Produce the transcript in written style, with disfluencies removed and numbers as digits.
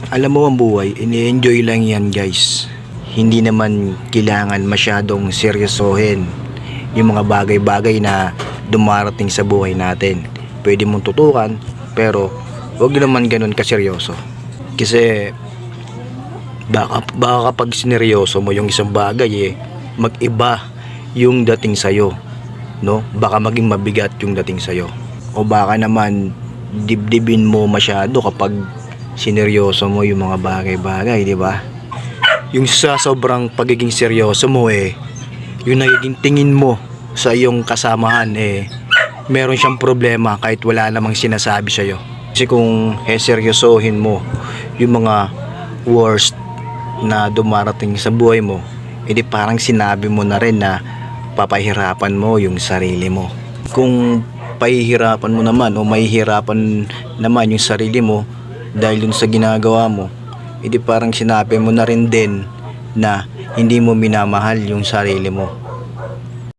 Alam mo ang buhay, ini-enjoy lang yan guys. Hindi naman kailangan masyadong seryosohin yung mga bagay-bagay na dumarating sa buhay natin. Pwede mong tutukan pero wag naman ganun kaseryoso. Kasi baka kapag sineryoso mo yung isang bagay mag-iba yung dating sa'yo, no? Baka maging mabigat yung dating sa'yo. O baka naman dibdibin mo masyado kapag sineryoso mo yung mga bagay-bagay, di ba? Yung sa sobrang pagiging seryoso mo yung nagiging tingin mo sa iyong kasamahan meron siyang problema kahit wala namang sinasabi sa'yo. Kasi kung seryosohin mo yung mga worst na dumarating sa buhay mo, edi parang sinabi mo na rin na papahirapan mo yung sarili mo. Kung pahihirapan mo naman o mahihirapan naman yung sarili mo dahil dun sa ginagawa mo, edi parang sinabi mo na rin din na hindi mo minamahal yung sarili mo.